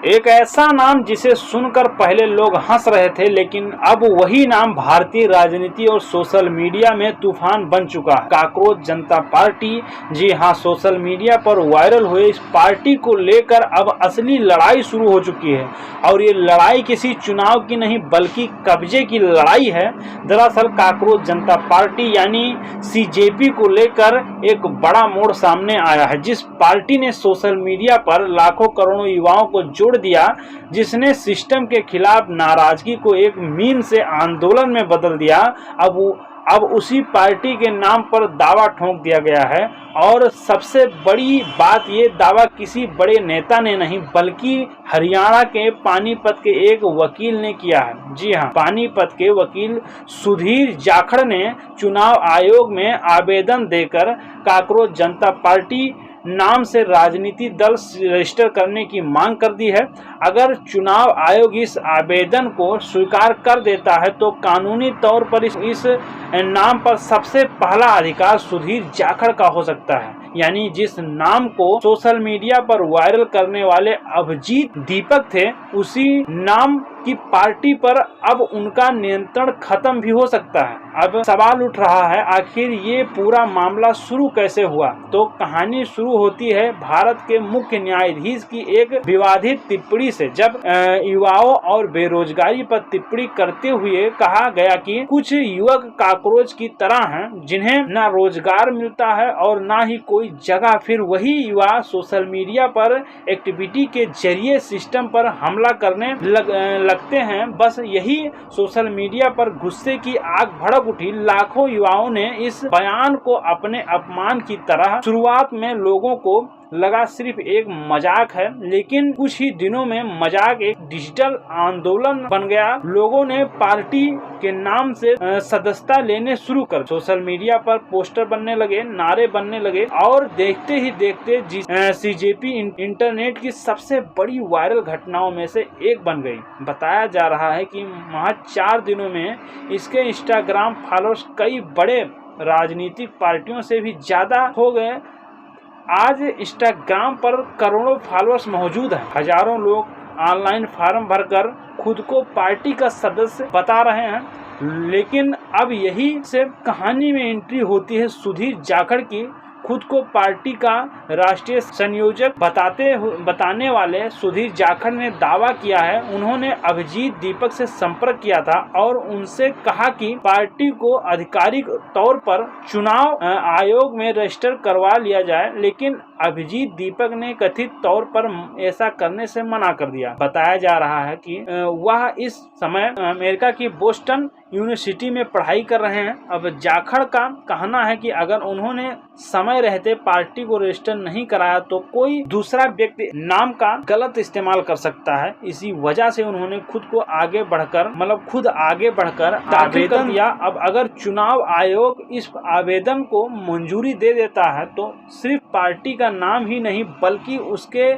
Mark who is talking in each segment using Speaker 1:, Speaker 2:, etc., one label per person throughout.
Speaker 1: एक ऐसा नाम जिसे सुनकर पहले लोग हंस रहे थे, लेकिन अब वही नाम भारतीय राजनीति और सोशल मीडिया में तूफान बन चुका है। काकरोच जनता पार्टी। जी हां, सोशल मीडिया पर वायरल हुए इस पार्टी को लेकर अब असली लड़ाई शुरू हो चुकी है। और ये लड़ाई किसी चुनाव की नहीं बल्कि कब्जे की लड़ाई है। दरअसल काकरोच जनता पार्टी यानी सीजेपी को लेकर एक बड़ा मोड़ सामने आया है। जिस पार्टी ने सोशल मीडिया पर लाखों करोड़ों युवाओं को जोड़ दिया, जिसने सिस्टम के खिलाफ नाराजगी को एक मीम से आंदोलन में बदल दिया, अब उसी पार्टी के नाम पर दावा ठोक दिया गया है। और सबसे बड़ी बात, ये दावा किसी बड़े नेता ने नहीं बल्कि हरियाणा के पानीपत के एक वकील ने किया है। जी हां, पानीपत के वकील सुधीर जाखड़ ने चुनाव आयोग में आवेदन देकर काकरोच जनता पार्टी नाम से राजनीति दल रजिस्टर करने की मांग कर दी है। अगर चुनाव आयोग इस आवेदन को स्वीकार कर देता है तो कानूनी तौर पर इस नाम पर सबसे पहला अधिकार सुधीर जाखड़ का हो सकता है। यानी जिस नाम को सोशल मीडिया पर वायरल करने वाले अभिजीत दीपक थे, उसी नाम की पार्टी पर अब उनका नियंत्रण खत्म भी हो सकता है। अब सवाल उठ रहा है, आखिर ये पूरा मामला शुरू कैसे हुआ? तो कहानी शुरू होती है भारत के मुख्य न्यायाधीश की एक विवादित टिप्पणी से। जब युवाओं और बेरोजगारी पर टिप्पणी करते हुए कहा गया कि कुछ युवक काकरोच की तरह हैं, जिन्हें न रोजगार मिलता है और न ही कोई जगह, फिर वही युवा सोशल मीडिया पर एक्टिविटी के जरिए सिस्टम पर हमला करने लगते हैं। बस यही सोशल मीडिया पर गुस्से की आग भड़क उठी। लाखों युवाओं ने इस बयान को अपने अपमान की तरह, शुरुआत में लोगों को लगा सिर्फ एक मजाक है, लेकिन कुछ ही दिनों में मजाक एक डिजिटल आंदोलन बन गया। लोगों ने पार्टी के नाम से सदस्यता लेने शुरू कर, सोशल मीडिया पर पोस्टर बनने लगे, नारे बनने लगे और देखते ही देखते सीजेपी इंटरनेट की सबसे बड़ी वायरल घटनाओं में से एक बन गई। बताया जा रहा है कि महज 4 दिनों में इसके इंस्टाग्राम फॉलोअर्स कई बड़े राजनीतिक पार्टियों से भी ज्यादा हो गए। आज इंस्टाग्राम पर करोड़ों फॉलोअर्स मौजूद हैं। हजारों लोग ऑनलाइन फॉर्म भरकर खुद को पार्टी का सदस्य बता रहे हैं। लेकिन अब यही से कहानी में एंट्री होती है सुधीर जाखड़ की। खुद को पार्टी का राष्ट्रीय संयोजक बताने वाले सुधीर जाखड़ ने दावा किया है, उन्होंने अभिजीत दीपक से संपर्क किया था और उनसे कहा कि पार्टी को आधिकारिक तौर पर चुनाव आयोग में रजिस्टर करवा लिया जाए, लेकिन अभिजीत दीपक ने कथित तौर पर ऐसा करने से मना कर दिया। बताया जा रहा है कि वह इस समय अमेरिका की बोस्टन यूनिवर्सिटी में पढ़ाई कर रहे हैं। अब जाखड़ का कहना है कि अगर उन्होंने समय रहते पार्टी को रजिस्टर नहीं कराया तो कोई दूसरा व्यक्ति नाम का गलत इस्तेमाल कर सकता है। इसी वजह से उन्होंने खुद आगे बढ़कर आवेदन दिया। अब अगर चुनाव आयोग इस आवेदन को मंजूरी दे देता है तो सिर्फ पार्टी का नाम ही नहीं बल्कि उसके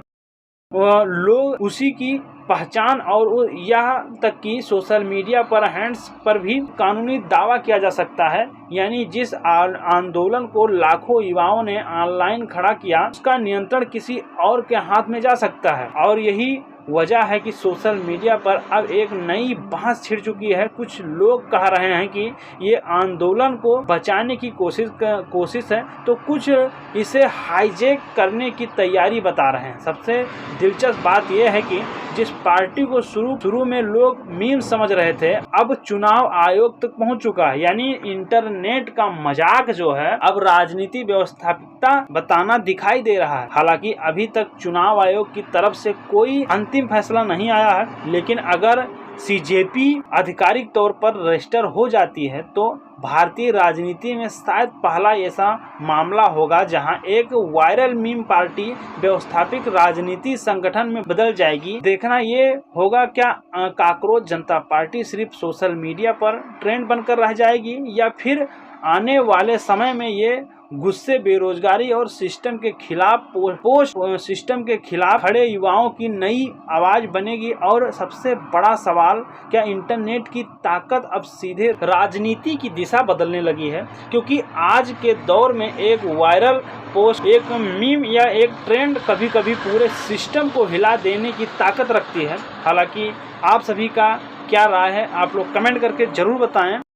Speaker 1: लोग, उसी की पहचान और यहाँ तक कि सोशल मीडिया पर हैंड्स पर भी कानूनी दावा किया जा सकता है। यानी जिस आंदोलन को लाखों युवाओं ने ऑनलाइन खड़ा किया, उसका नियंत्रण किसी और के हाथ में जा सकता है। और यही वजह है कि सोशल मीडिया पर अब एक नई बहस छिड़ चुकी है। कुछ लोग कह रहे हैं कि ये आंदोलन को बचाने की कोशिश है, तो कुछ इसे हाईजैक करने की तैयारी बता रहे हैं। सबसे दिलचस्प बात यह है कि जिस पार्टी को शुरू में लोग मीम समझ रहे थे, अब चुनाव आयोग तक पहुंच चुका है। यानी इंटरनेट का मजाक जो है अब राजनीति व्यवस्थापिकता बताना दिखाई दे रहा है। हालांकि अभी तक चुनाव आयोग की तरफ से कोई अंतिम फैसला नहीं आया है, लेकिन अगर सीजेपी आधिकारिक तौर पर रजिस्टर हो जाती है तो भारतीय राजनीति में शायद पहला ऐसा मामला होगा जहां एक वायरल मीम पार्टी व्यवस्थापिक राजनीति संगठन में बदल जाएगी। देखना ये होगा, क्या काकरोच जनता पार्टी सिर्फ सोशल मीडिया पर ट्रेंड बनकर रह जाएगी या फिर आने वाले समय में ये गुस्से, बेरोजगारी और सिस्टम के खिलाफ पोस्ट सिस्टम के खिलाफ खड़े युवाओं की नई आवाज बनेगी। और सबसे बड़ा सवाल, क्या इंटरनेट की ताकत अब सीधे राजनीति की दिशा बदलने लगी है? क्योंकि आज के दौर में एक वायरल पोस्ट, एक मीम या एक ट्रेंड कभी कभी पूरे सिस्टम को हिला देने की ताकत रखती है। हालांकि आप सभी का क्या राय है, आप लोग कमेंट करके जरूर बताएं।